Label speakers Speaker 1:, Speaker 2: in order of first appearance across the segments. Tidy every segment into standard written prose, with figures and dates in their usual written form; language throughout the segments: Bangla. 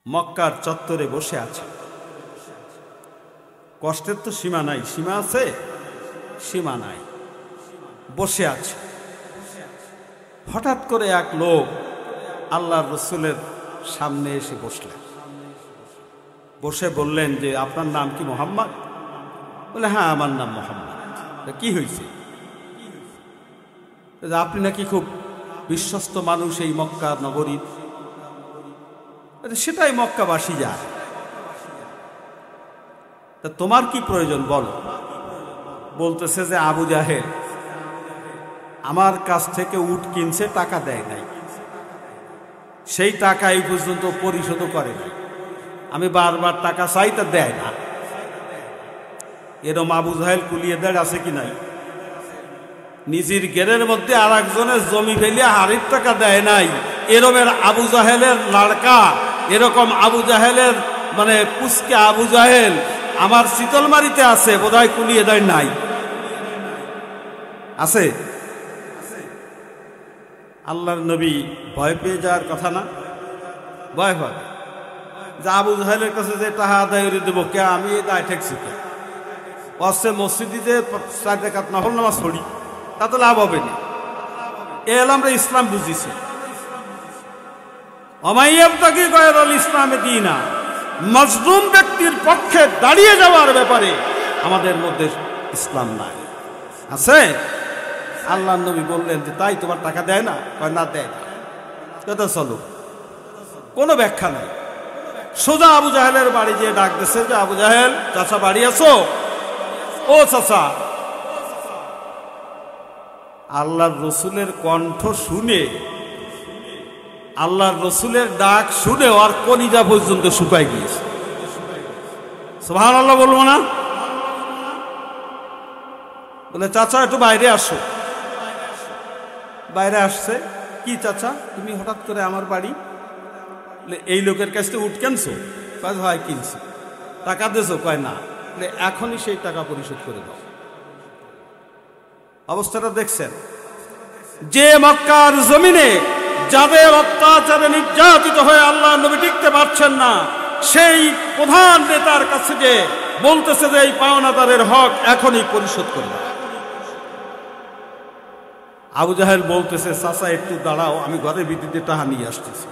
Speaker 1: মক্কার চত্বরে বসে আছে। কষ্টের তো সীমা নাই, সীমা আছে? সীমা নাই, বসে আছে। হঠাৎ করে এক লোক আল্লাহর রসুলের সামনে এসে বসলেন। বসে বললেন যে, আপনার নাম কি মোহাম্মদ? বলে, হ্যাঁ, আমার নাম মোহাম্মদ। কি হয়েছে? আপনি নাকি খুব বিশ্বস্ত মানুষ এই মক্কা নগরীর। সেটাই মক্কাবাসী যায়। তা তোমার কি প্রয়োজন বলো? বলতেছে যে, আবু জাহেল আমার কাছ থেকে উট কিনছে, টাকা দেয় নাই, সেই টাকা এই পর্যন্ত পরিশোধ করে নাই। আমি বারবার টাকা চাই, তা দেয় না। এরম আবু জাহেল কুলিয়ে দেয় আছে কি নাই? নিজের গেরের মধ্যে আর একজনের জমি ফেলিয়া হারির টাকা দেয় নাই, এরমের আবু জাহেলের লাড়কা, এরকম আবু জাহেলের মানে পুচকে আবু জাহেল আমার শীতলমারিতে আছে, বোধহয় কুলিয়ে দেয় নাই। আছে? আল্লাহর নবী ভয় পেয়ে যাওয়ার কথা না? ভয় পাবে যে আবু জাহেলের কাছে যে টাকা আদায় করে দেবো কে, আমি এই দায় ঠেকছি কে? অস্ত্রে মসজিদে 4 রাকাত নফল নামাজ পড়ি, তাতে লাভ হবে না। এল আমরা ইসলাম বুঝিছি। অমাইয়াবতাকি গায়রুল ইসলামে দীনা, মজলুম ব্যক্তির পক্ষে দাঁড়িয়ে যাওয়ার ব্যাপারে আমাদের মধ্যে ইসলাম নাই। আছে? আল্লাহর নবী বললেন যে, তাই তোমার টাকা দেয় না? কয় না, দেয় না। কথা চলো, কোনো ব্যাখ্যা নাই। সোজা আবু জাহেলের বাড়ি যেয়ে ডাক দিছে যে, আবু জাহেল, চাচা বাড়ি আছো? ও চাচা। আল্লাহর রসুলের কণ্ঠ শুনে, আল্লাহর রসুলের ডাক শুনে আর কলিজা পর্যন্ত শুকায় গিয়েছে। সুবহানাল্লাহ বলবো না? বলে, চাচা একটু বাইরে আসো। বাইরে আসছে। কি চাচা, তুমি হঠাৎ করে আমার বাড়ি? এই লোকের কাছ থেকে উঠ কেনছো? কয়, হয় কিনছি। টাকা দিয়েছো? কয় না। এখনই সেই টাকা পরিশোধ করে দাও। অবস্থাটা দেখছেন? যে মক্কার জমিনে যাদের অত্যাচারে নির্যাতিত হয়ে আল্লাহ নবী টিকতে পারছেন না, সেই প্রধান নেতার কাছে যে বলতেছে যে এই পাওনাদারের হক এখনই পরিশোধ করে দাও। আবু জাহেল বলতেছে, চাচা একটু দাঁড়াও, আমি ঘরের ভিতরে টাকা নিয়ে আসতেছি।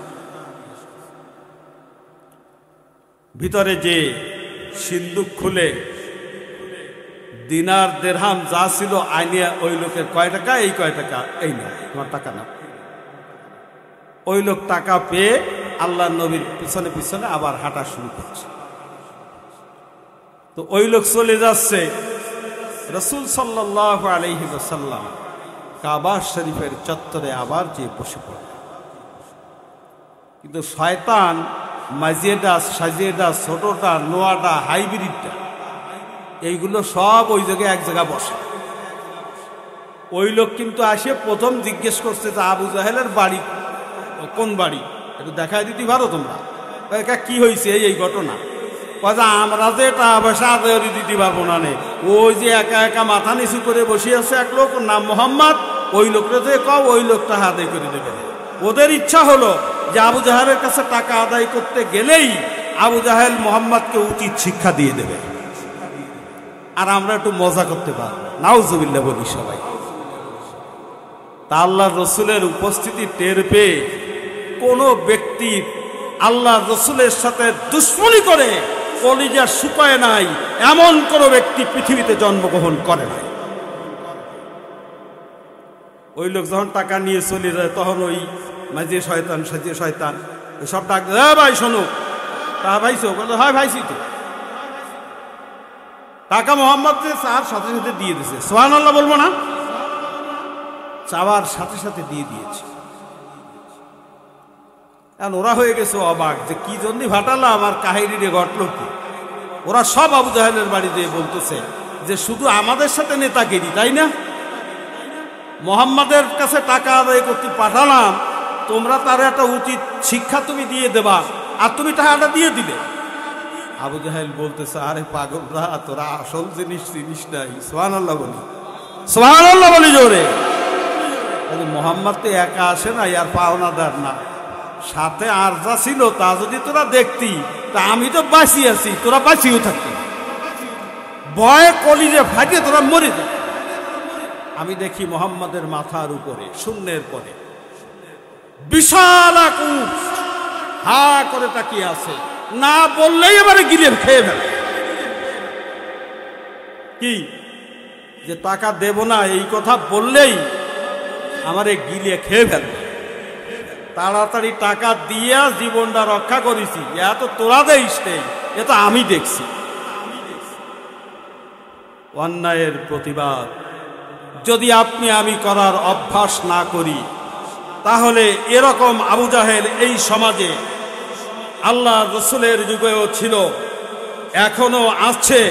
Speaker 1: ভিতরে যে সিন্দুক খুলে দিনার দেরহাম যা ছিল আইনিয়া, ওই লোকের কয় টাকা, এই কয় টাকা, এই না, তোমার টাকা না। ওই লোক টাকা পেয়ে আল্লাহ নবীর পিছনে পিছনে আবার হাঁটা শুরু করছে। তো ওই লোক চলে যাচ্ছে। রাসূল সাল্লাল্লাহু আলাইহি ওয়াসাল্লাম কাবা শরীফের চত্বরে আবার যে বসে পড়ে। কিন্তু শয়তান মাজিয়েডা, সাজিয়েডা, ছোটটা, নোয়াটা, হাইব্রিডটা, এইগুলো সব ওই জায়গায় এক জায়গা বসে। ওই লোক কিন্তু আসে প্রথম জিজ্ঞেস করছে যে, আবু জাহেলের বাড়ি কোন বাড়ি, একটু দেখাই দিতে পারো তোমরা? কি হয়েছে এই ঘটনা? আমরা যে টাকা পয়সা আদায় দিতে পারবো না। ওই যে একা একা মাথা নিচু করে বসে আছে এক লোক, নাম মোহাম্মদ, ওই লোকটা যে কও, ওই লোকটা আদায় করে দেবে। ওদের ইচ্ছা হলো যে আবু জাহেলের কাছে টাকা আদায় করতে গেলেই আবু জাহেল মোহাম্মদকে উচিত শিক্ষা দিয়ে দেবে, আর আমরা একটু মজা করতে পারবো। নাউজুবিল্লাহ বলি সবাই। তা আল্লাহর রসুলের উপস্থিতি টের পেয়ে কোনো ব্যক্তি আল্লাহর রসুলের সাথে দুশ্মনী করে কলিজা শুকায় নাই, এমন কোনো ব্যক্তি পৃথিবীতে জন্মগ্রহণ করে নাই। ওই লোক যখন টাকা নিয়ে চলে যায়, তখন ওই মাঝে শয়তান, সাজিয়ে শয়তান সব ডাক, ভাই শোনো, তা ভাইছো? হয় ভাইছি তো। টাকা মোহাম্মদ চার সাথে সাথে দিয়ে দিয়েছে। সুবহানাল্লাহ বলবো না? চাওয়ার সাথে সাথে দিয়ে দিয়েছে। এখন ওরা হয়ে গেছে অবাক যে কি জন্য ভাটালা আমার কাহিনী ঘটলো কি। ওরা সব আবু জাহেলের বাড়ি দিয়ে বলতেছে যে, শুধু আমাদের সাথে নেতাগিরি, তাই না? মোহাম্মদের কাছে টাকা আদায় করতে পাঠালাম, তোমরা তার একটা উচিত শিক্ষা তুমি দিয়ে দেবা, আর তুমি টাকাটা দিয়ে দিলে। আবু জাহেল বলতেছে, আরে পাগলরা, তোরা আসল জিনিস চিনিস নাই। সুবহানাল্লাহ বলি, সুবহানাল্লাহ বলি জোরে। মোহাম্মদ তো একা আসে না, আর পাওনাদার না, সাথে আর যা ছিল তা যদি তোরা দেখতি, তা আমি তো বাঁচিয়ে আছি, তোরা বাঁচিয়েও থাকতি, ভয়ে কলিজে ফাটিয়ে তোরা মরে যেত। আমি দেখি মোহাম্মদের মাথার উপরে শূন্যের পরে বিশাল এক উট হা করে তাকিয়ে আছে, না বললেই এবারে গিলে খেয়ে ফেলে। কি যে টাকা দেব না এই কথা বললেই আমারে গিলে খেয়ে ফেলবে। তাড়াতাড়ি টাকা দিয়া জীবনটা রক্ষা করেছি, এত তোরা দেইস নেই, এ তো আমি দেখছি। অন্যায়ের প্রতিবাদ যদি আপনি আমি করার অভ্যাস না করি, তাহলে এরকম আবু জাহেল এই সমাজে আল্লাহ রসুলের যুগেও ছিল, এখনো আছে,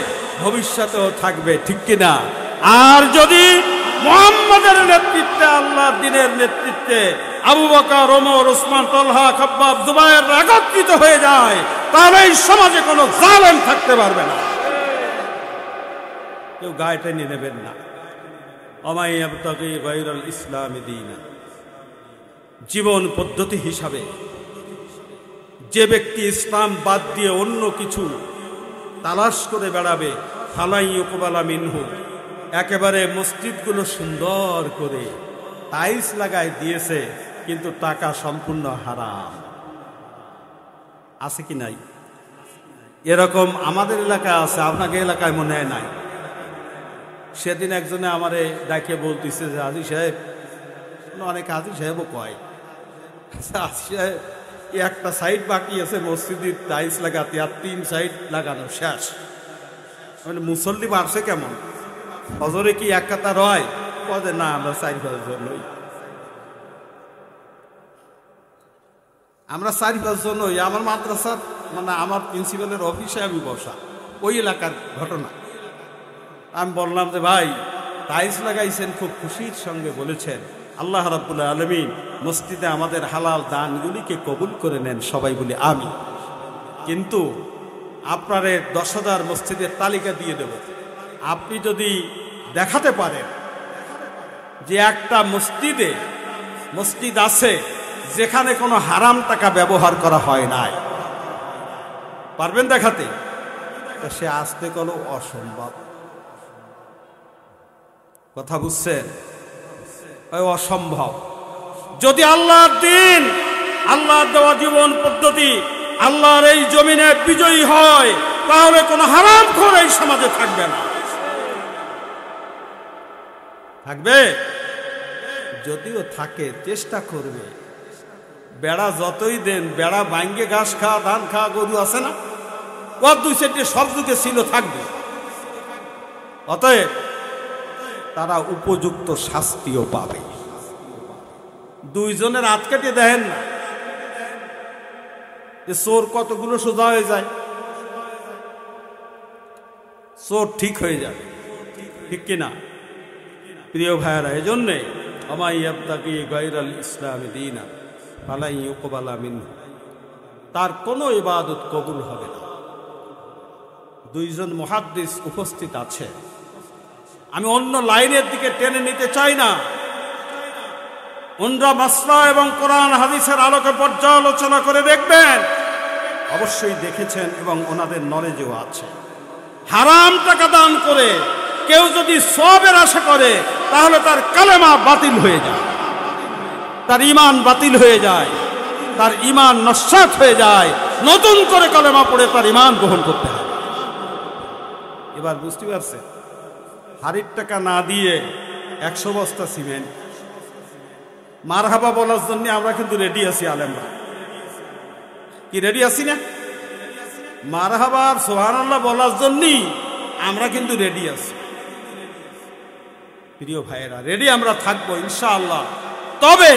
Speaker 1: ভবিষ্যতেও থাকবে, ঠিক কিনা? আর যদি মুহাম্মদের নেতৃত্বে, আল্লাহর দ্বীনের নেতৃত্বে আবু বকর, ওমর, ওসমান, তালহা, খাব্বাব, জুবায়ের একত্রিত হয়ে যায়, তাহলে এই সমাজে কোনো জালেম থাকতে পারবে না। কেউ গায়ে টেনে নেবেন না। ওমাই ইয়াবতাগি গায়রাল ইসলামি দীনা, জীবন পদ্ধতি হিসাবে যে ব্যক্তি ইসলাম বাদ দিয়ে অন্য কিছু তালাশ করে বেড়াবে, ফালাই ইউকবালা মিনহু, একেবারে মসজিদগুলো সুন্দর করে টাইলস লাগাই দিয়েছে, কিন্তু টাকা সম্পূর্ণ হারাম। আছে কি নাই? এরকম আমাদের এলাকায় আছে, আপনাকে এলাকায় মনে হয় নাই। সেদিন একজনে আমারে ডাকে বলতেছে যে হাজী সাহেব, অনেক হাজী সাহেবও কয়, হাজী সাহেব একটা সাইড বাকি আছে মসজিদের টাইলস লাগাতে, আর 3 সাইড লাগানো শেষ। মানে মুসল্লি বাড়ছে কেমন? ফজরে কি এক কাতার হয়? কবে না, আমরা 4 বছর জন্যই, আমরা 4 বছর জন্যই। আমার মাদ্রাসার মানে আমার প্রিন্সিপালের অফিসে আমি বসা, ওই এলাকার ঘটনা। আমি বললাম যে ভাই, টাইলস লাগাইছেন, খুব খুশির সঙ্গে বলেছেন, আল্লাহ রাব্বুল আলামিন মসজিদে আমাদের হালাল দানগুলিকে কবুল করে নেন। সবাই বলি আমি। কিন্তু আপনারে 10,000 মসজিদের তালিকা দিয়ে দেব, আপনি যদি দেখাতে পারেন যে একটা মসজিদ আছে যেখানে কোনো হারাম টাকা ব্যবহার করা হয় নাই, পারবেন দেখাতে? সে আসতে কোনো অসম্ভব কথা, বুঝছেন? অসম্ভব। যদি আল্লাহর দ্বীন, আল্লাহর দেওয়া জীবন পদ্ধতি আল্লাহর এই জমিনে বিজয়ী হয়, তাহলে কোনো হারামখোর এই সমাজে থাকবে না। থাকবে? যদিও থাকে, চেষ্টা করবে। বেড়া যতই দেন, বেড়া ভাঙ্গে ঘাস খা, ধান খা, গরু আছে না, ও 2-4 সব যুগে ছিল, থাকবে। অতএব তারা উপযুক্ত শাস্তিও পাবে। 2 জনের হাত কেটে দেখেন না যে চোর কতগুলো সোজা হয়ে যায়, চোর ঠিক হয়ে যাবে, ঠিক কিনা? প্রিয় ভাইয়েরা, এই জন্যে ওমাই ইয়াবতাগি গায়রাল ইসলামি দীনা ফালাই ইউকবালা মিনহু, তার কোনো ইবাদত কবুল হবে না। 2 জন মুহাদ্দিস উপস্থিত আছে, আমি অন্য লাইনের দিকে টেনে নিতে চাই না। ওনারা মাসলা এবং কোরআন হাদিসের আলোকে পর্যালোচনা করে দেখবেন, অবশ্যই দেখেছেন এবং ওনাদের নলেজও আছে। হারাম টাকা দান করে কেউ যদি সওয়াবের আশা করে, তাহলে তার কালেমা বাতিল হয়ে যায়, তার ঈমান বাতিল হয়ে যায়, তার ঈমান নস্যাৎ হয়ে যায়। নতুন করে কালেমা পড়ে তার ঈমান গ্রহণ করতে হবে। এবার বুঝতে পারছে? হারির টাকা না দিয়ে 100 বস্তা সিমেন্ট মারহাবা বলার জন্য আমরা কিন্তু রেডি আছি। আলেমরা কি রেডি আছি না? মারহাবা আর সুবহানাল্লাহ বলার জন্য আমরা কিন্তু রেডি আছি। প্রিয় ভাইয়েরা, রেডি আমরা থাকবো ইনশাআল্লাহ। তবে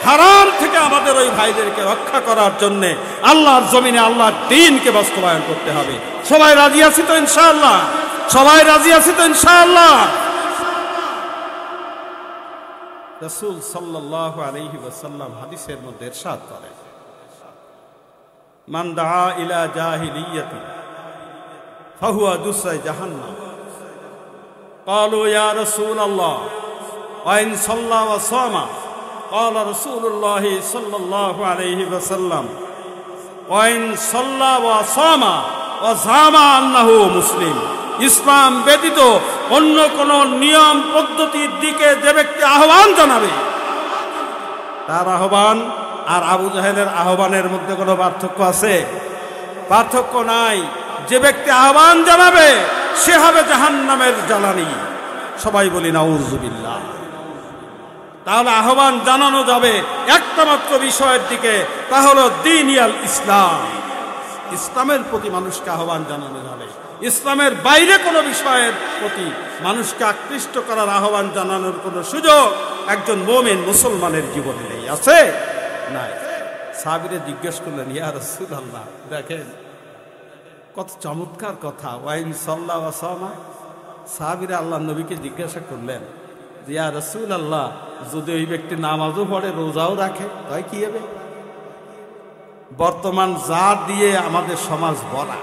Speaker 1: হারাম থেকে আমাদের ওই ভাইদেরকে রক্ষা করার জন্য আল্লাহর জমিনে আল্লাহর দ্বীনকে বাস্তবায়ন করতে হবে। সবাই রাজি আছি তো ইনশাআল্লাহ? সবাই রাজি আছি তো ইনশাআল্লাহ? রাসূল সাল্লাল্লাহু আলাইহি ওয়াসাল্লাম হাদিসের মধ্যে ইরশাদ করেন, মান দাআ ইলা জাহিলিয়াতি ফাহুয়া দুসাই জাহান্নাম। ক্বালু ইয়া রাসূলাল্লাহ ওয়া ইন সাল্লা ওয়া সামা قال رسول الله صلى الله عليه وسلم وإن صلى وصام وزعم أنه مسلم ইসলাম ব্যতীত অন্য কোন নিয়ম পদ্ধতির দিকে যে ব্যক্তি আহ্বান জানাবে, তার আহ্বান আর আবু জাহেলের আহ্বানের মধ্যে কোনো পার্থক্য আছে? পার্থক্য নাই। যে ব্যক্তি আহ্বান জানাবে সে হবে জাহান্নামের জ্বালানি। সবাই বলি নাউযুবিল্লাহ। তাহলে আহ্বান জানানো যাবে একটা মাত্র বিষয়ের দিকে, তা হলো দ্বীনিয়াল ইসলাম। ইসলামের প্রতি মানুষকে আহ্বান জানানো যাবে। ইসলামের বাইরে কোনো বিষয়ের প্রতি মানুষকে আকৃষ্ট করার আহ্বান জানানোর কোনো সুযোগ একজন মুমিন মুসলমানের জীবনে নেই। আছে? নাই। সাহাবীরা জিজ্ঞেস করলেন, ইয়া রাসূলুল্লাহ, দেখেন কত চমৎকার কথা। ওয়াইন সাল্লাল্লাহু আলাইহি ওয়াসাল্লাম, সাহাবীরা আল্লাহর নবীকে জিজ্ঞাসা করলেন, ইয়া রাসূলুল্লাহ, যদি ওই ব্যক্তি নামাজও পড়ে রোজাও রাখে তাই কি হবে? বর্তমান যা দিয়ে আমাদের সমাজ বলা,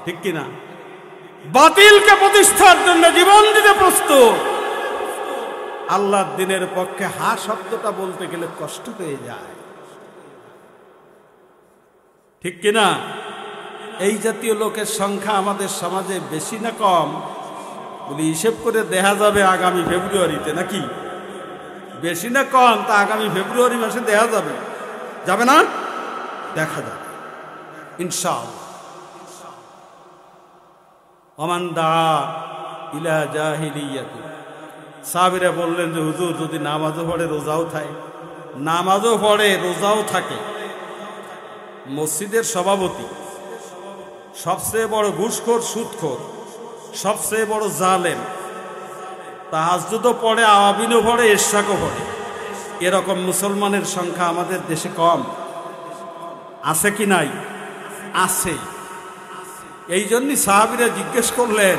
Speaker 1: ঠিক কিনা? বাতিলকে প্রতিষ্ঠার জন্য জীবন দিতে প্রস্তুত। আল্লাহর দিনের পক্ষে হা শব্দটা বলতে গেলে কষ্ট হয়ে যায়, ঠিক কিনা? এই জাতীয় লোকের সংখ্যা আমাদের সমাজে বেশি না কম? বলি হিসেব করে দেখা যাবে আগামী ফেব্রুয়ারিতে, নাকি? বেশি না কম তা আগামী ফেব্রুয়ারি মাসে দেখা যাবে। যাবে না? দেখা যাবে ইনশাআল্লাহ। ওমান দা ইলা জাহিলিয়াতি, সাহাবীরা বললেন যে হুজুর, যদি নামাজও পড়ে রোজাও থাকে, নামাজও পড়ে রোজাও থাকে, মসজিদের সভাপতি, সবচেয়ে বড় ঘুষখোর সুদখোর, সবচেয়ে বড় জালেম, তাহাজ্জুদও পড়ে, আওয়াবিনও পড়ে, ইশরাকও পড়ে, এরকম মুসলমানের সংখ্যা আমাদের দেশে কম? আছে কি নাই? আছে। এই জন্যই সাহাবীরা জিজ্ঞেস করলেন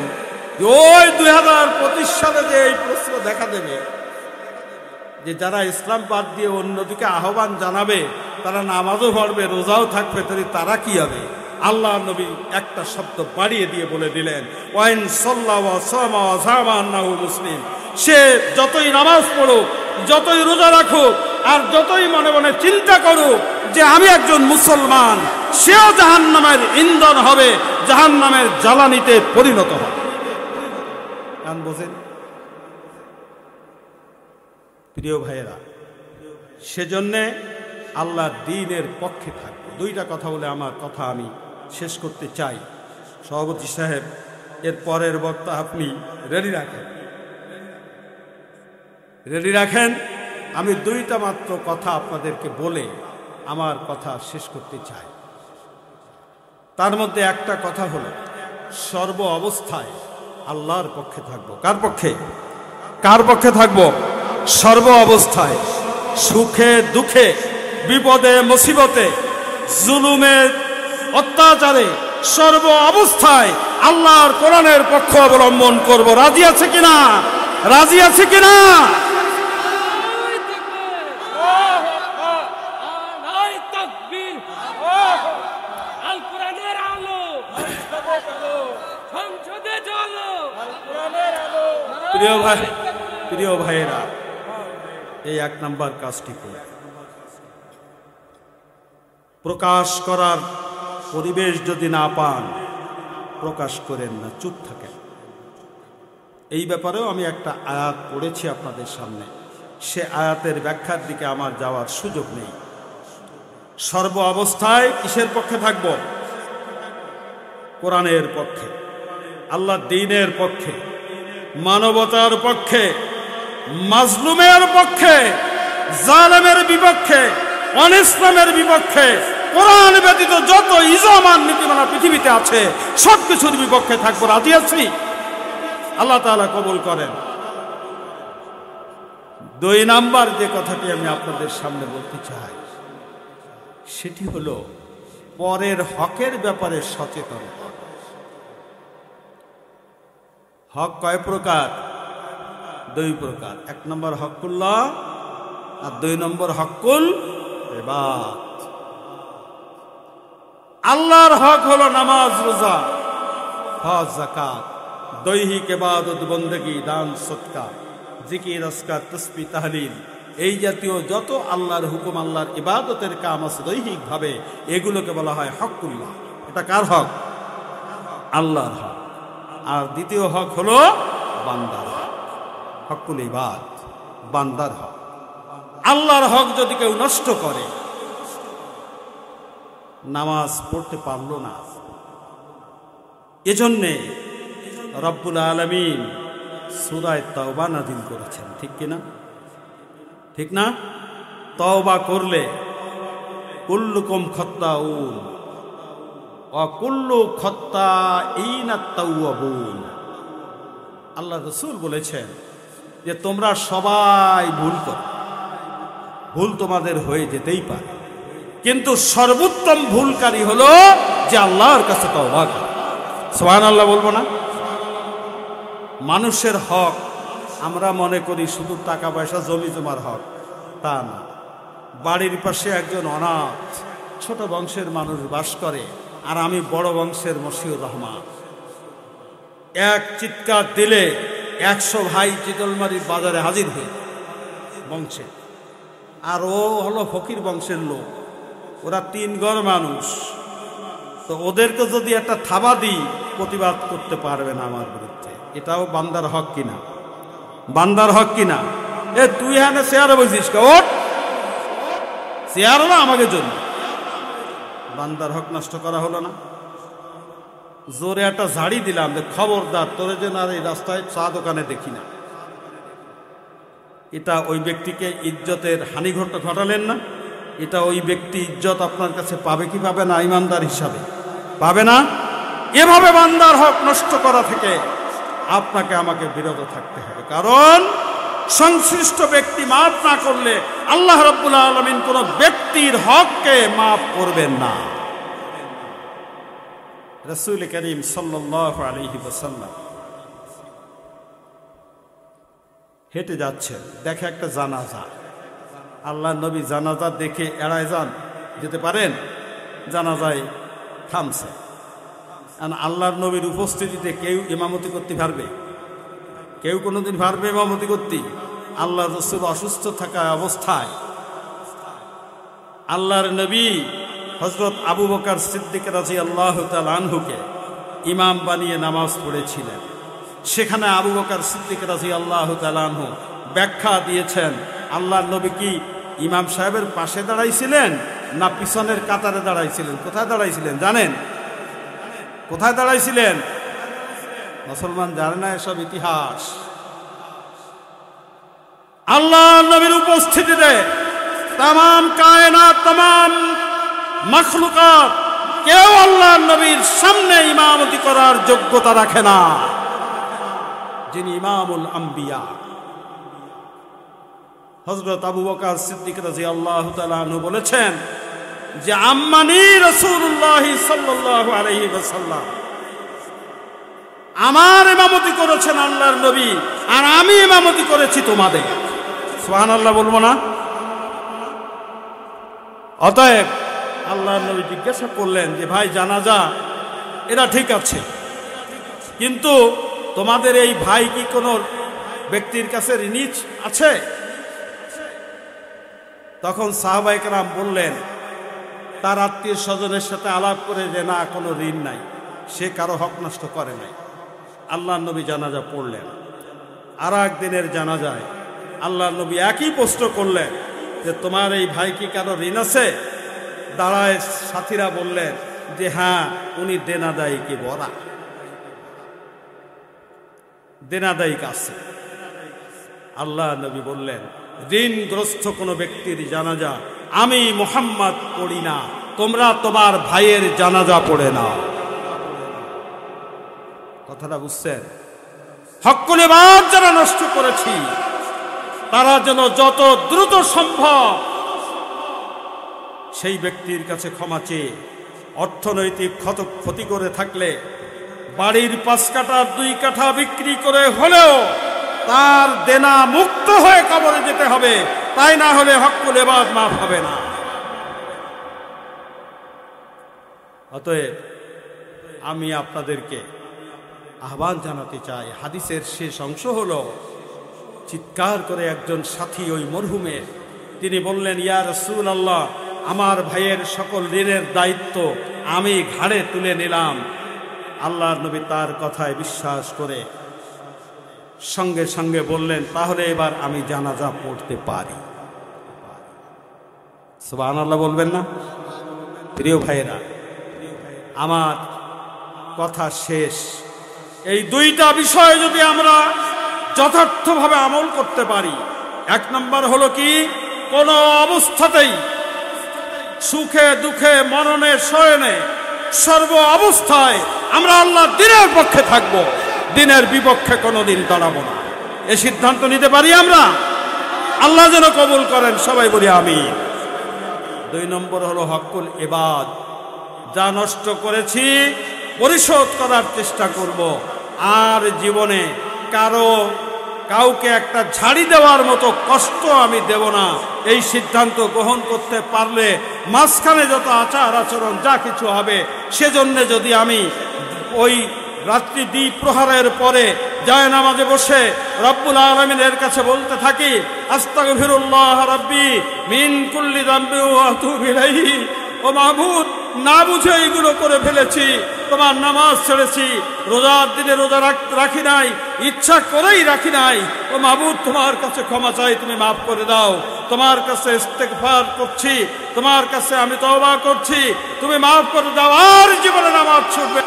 Speaker 1: যে ওই 2025 সালে যে এই প্রশ্ন দেখা দেবে যে যারা ইসলাম বাদ দিয়ে অন্যদিকে আহ্বান জানাবে, তারা নামাজও পড়বে রোজাও থাকবে, তারা কি হবে? আল্লাহ নবী একটা শব্দ বাড়িয়ে দিয়ে বলে দিলেন, ওয়াইন সাল্লাল্লাহু ওয়া সামা ওয়া যাআমা আন্নাহু মুসলিম। সে যতই নামাজ পড়ুক, যতই রোজা রাখুক, আর যতই মনে মনে চিন্তা করুক যে আমি একজন মুসলমান, সেও জাহান্নামের ইন্ধন হবে, জাহান্নামের জ্বালানিতে পরিণত হবে। কান বোঝেন প্রিয় ভাইয়েরা? সেজন্যে আল্লাহর দ্বীনের পক্ষে থাকবে। দুইটা কথা বলে আমার কথা আমি শেষ করতে চাই। সভাপতি সাহেব, এর পরের বক্তা আপনি রেডি রাখেন, রেডি রাখেন। আমি দুইটা মাত্র কথা আপনাদেরকে বলে আমার কথা শেষ করতে চাই। তার মধ্যে একটা কথা হলো, সর্ব অবস্থায় আল্লাহর পক্ষে থাকবো। কার পক্ষে? কার পক্ষে থাকবো? সর্ব অবস্থায়, সুখে দুঃখে, বিপদে মুসিবতে, জুলুমে অত্যাচারে, সর্ব অবস্থায় আল্লাহর কোরআনের পক্ষ অবলম্বন করব। রাজি আছে কিনা? রাজি আছে কিনা? প্রিয় ভাইয়েরা, এই এক নাম্বার কাজটি করে প্রকাশ করার পরিবেশ যদি না পান, প্রকাশ করেন না, চুপ থাকেন। এই ব্যাপারেও আমি একটা আয়াত পড়েছি আপনাদের সামনে, সে আয়াতের ব্যাখ্যার দিকে আমার যাওয়ার সুযোগ নেই। সর্ব অবস্থায় কিসের পক্ষে থাকব? কোরআনের পক্ষে, আল্লাহর দ্বীনের পক্ষে, মানবতার পক্ষে, মাজলুমের পক্ষে, জালেমের বিপক্ষে, অনিসলামের বিপক্ষে, কোরআন ব্যতীত যত ইজমান নীতিমালা পৃথিবীতে আছে সবকিছুর বিপক্ষে থাকবো। রাজি আছি? আল্লাহ তাআলা কবুল করেন। দুই নাম্বার যে কথাটি আমি আপনাদের সামনে বলতে চাই, সেটি হলো পরের হকের ব্যাপারে সচেতনতা। হক কয় প্রকার? দুই প্রকার। এক নম্বর হকুল্লাহ আর দুই নম্বর হকুল ইবাদ। আল্লাহর হক হলো নামাজ, রোজা, হজ, যাকাত, দৈহিক ইবাদত, বন্দেগী, দান, সদকা, জিকির, আজকার, তাসবিহ, তাহলিল, এই জাতীয় যত আল্লাহর হুকুম, আল্লাহর ইবাদতের কাম আছে দৈহিকভাবে, এগুলোকে বলা হয় হকুল্লাহ। এটা কার হক? আল্লাহর হক। আর দ্বিতীয় হক হলো বান্দার হক, হকুল ইবাদ, বান্দার হক। আল্লাহর হক যদি কেউ নষ্ট করে, নামাজ পড়তে পারলো না, এজন্যে রব্বুল আলামিন সূরা তাওবা নাযিল করেছেন। ঠিক কিনা? ঠিক না? তওবা করলে কুল্লুকুম খাত্তাউন ওয়া কুল্লু খাত্তাইনা তাওয়াবুন। আল্লাহ রাসূল বলেছেন যে তোমরা সবাই ভুল করো, ভুল তোমাদের হয়ে যেতেই পারে, কিন্তু সর্বোত্তম ভুলকারী হলো যে আল্লাহর কাছে তওবা করে। সুবহানাল্লাহ বলবো না? মানুষের হক আমরা মনে করি শুধু টাকা পয়সা জমি জমার হক, তা না। বাড়ির পাশে একজন অনাথ ছোট বংশের মানুষ বাস করে, আর আমি বড় বংশের মশিউর রহমান। এক চিৎকার দিলে 100 ভাই চিতলমারির বাজারে হাজির হয়ে বংশে, আর ও হলো ফকির বংশের লোক। ওরা 3 ঘর মানুষ, তো ওদেরকে যদি একটা থাবা দিই প্রতিবাদ করতে পারবে না আমার বিরুদ্ধে। এটাও বান্দার হক কিনা? বান্দার হক কিনা? তুই হ্যাঁ চেয়ারে বসিস, ওঠ চেয়ার না আমাকে জন্য। বান্দার হক নষ্ট করা হলো না? জোরে একটা ঝাড়ি দিলাম যে খবরদার তোরে যেন আর এই রাস্তায় চা দোকানে দেখি না। এটা ওই ব্যক্তিকে ইজ্জতের হানি ঘটালেন না? এটা ওই ব্যক্তি ইজ্জত আপনার কাছে পাবে কি পাবে না? ইমানদার হিসাবে পাবে না। এভাবে বান্দার হক নষ্ট করা থেকে আপনাকে আমাকে বিরত থাকতে হবে, কারণ সংশ্লিষ্ট ব্যক্তি মাফ না করলে আল্লাহ রাব্বুল আলামিন কোন ব্যক্তির হককে মাফ করবেন না। রাসূল করিম সাল্লাল্লাহু আলাইহি ওয়াসাল্লাম হেঁটে যাচ্ছেন, দেখে একটা জানাজা। আল্লাহ নবী জানাজা দেখে এড়ায় যান, যেতে পারেন? জানাজায় থামছে। আল্লাহর নবীর উপস্থিতিতে কেউ ইমামতি করতে পারবে? কেউ কোনোদিন পারবে ইমামতি করতে? আল্লাহ রাসূল অসুস্থ থাকা অবস্থায় আল্লাহর নবী হযরত আবু বকর সিদ্দিক রাদিয়াল্লাহু তাআলা আনহুকে ইমাম বানিয়ে নামাজ পড়েছিলেন। সেখানে আবু বকর সিদ্দিক রাদিয়াল্লাহু তাআলা আনহু ব্যাখ্যা দিয়েছেন, আল্লাহর নবী কি ইমাম সাহেবের পাশে দাঁড়াইছিলেন না পিছনের কাতারে দাঁড়াইছিলেন? কোথায় দাঁড়াইছিলেন জানেন? কোথায় দাঁড়াইছিলেন? মুসলমান জানে না এসব ইতিহাস। আল্লাহ নবীর উপস্থিতিতে তামাম কায়নাত, তামাম মাখলুকাত কেউ আল্লাহ নবীর সামনে ইমামতি করার যোগ্যতা রাখে না। যিনি ইমামুল আম্বিয়া হযরত আবু বকর সিদ্দিক রাদিয়াল্লাহু তাআলা আনহু বলেছেন যে আম্মানি রাসূলুল্লাহ সাল্লাল্লাহু আলাইহি ওয়াসাল্লাম, আমার ইমামতি করেছেন আল্লাহর নবী, আর আমি ইমামতি করেছি তোমাদের। সুবহানাল্লাহ বলবো না? অতএব আল্লাহর নবী জিজ্ঞাসা করলেন যে ভাই জানাজা এটা ঠিক আছে, কিন্তু তোমাদের এই ভাই কি কোনো ব্যক্তির কাছে ঋণী আছে? তখন সাহাবায়ে কেরাম বললেন, তার আত্মীয় স্বজনের সাথে আলাপ করে যে না, কোনো ঋণ নাই, সে কারো হক নষ্ট করে নাই। আল্লাহর নবী জানাজা পড়লেন। আর একদিনের জানাজায় আল্লাহর নবী একই প্রশ্ন করলেন যে তোমার এই ভাই কি কারো ঋণ আছে? দাঁড়ায় সাথীরা বললেন যে হ্যাঁ, উনি দেনাদায়ী কি বড়া, দেনাদায়ী আছে। আল্লাহ নবী বললেন, ঋণগ্রস্ত কোনো ব্যক্তির জানাজা আমি মুহাম্মদ পড়ি না, তোমরা তোমার ভাইয়ের জানাজা পড়ে নাও। কথাটা বুঝছেন? হক্কুল ইবাদ যারা নষ্ট করেছি তারা যেন যত দ্রুত সম্ভব সেই ব্যক্তির কাছে ক্ষমা চেয়ে, অর্থনৈতিক ক্ষতি করে থাকলে বাড়ির 5 কাঠা 2 কাঠা বিক্রি করে হলেও তার দেনা মুক্ত হয়ে কবরে যেতে হবে, তাই না হলে হক্কুল ইবাদ মাফ হবে না। অতএব আমি আপনাদেরকে আহ্বান জানাতে চাই, হাদিসের শেষ অংশ হলো চিৎকার করে একজন সাথী ওই মরহুমের, তিনি বললেন, ইয়া রাসূলুল্লাহ, আমার ভাইয়ের সকল ঋণের দায়িত্ব আমি ঘাড়ে তুলে নিলাম। আল্লাহর নবী তার কথায় বিশ্বাস করে সঙ্গে সঙ্গে বললেন, তাহলে এবার আমি জানাজা পড়তে পারি। সুবহানাল্লাহ বলবেন না? প্রিয় ভাইয়েরা আমার, কথা শেষ। এই দুইটা বিষয় যদি আমরা যথার্থভাবে আমল করতে পারি, এক নম্বর হলো কি, কোন অবস্থাতেই সুখে দুঃখে মরণে শয়নে সর্ব অবস্থায় আমরা আল্লাহর দ্বীনের পক্ষে থাকব, দ্বীনের বিপক্ষে কোনোদিন দাঁড়াবো না। এই সিদ্ধান্ত নিতে পারি আমরা? আল্লাহ যেন কবুল করেন, সবাই বলি আমিন। দুই নম্বর হলো হকুল ইবাদ, যা নষ্ট করেছি পরিশোধ করার চেষ্টা করব, আর জীবনে কাউকে একটা ঝাড়ি দেওয়ার মতো কষ্ট আমি দেব না। এই সিদ্ধান্ত গ্রহণ করতে পারলে মাঝখানে যত আচার আচরণ যা কিছু হবে, সেজন্য যদি আমি ওই রাত্রি দ্বীপ প্রহারের পরে যায় নামাজে বসে রব্বুল আলামিনের কাছে বলতে থাকি, আস্তাগফিরুল্লাহ রাব্বি মিন কুল্লি যামবি ওয়া আতুবু ইলাইহি, ও মাহবুব, না বুঝে এইগুলো করে ফেলেছি, তোমার নামাজ ছেড়েছি, রোজার দিনে রোজা রাখি নাই, ইচ্ছা করেই রাখি নাই, ও মাহবুব, তোমার কাছে ক্ষমা চাই, তুমি মাফ করে দাও, তোমার কাছে ইস্তেগফার করছি, তোমার কাছে আমি তওবা করছি, তুমি মাফ করে দাও, আর জীবনে নামাজ ছুটবে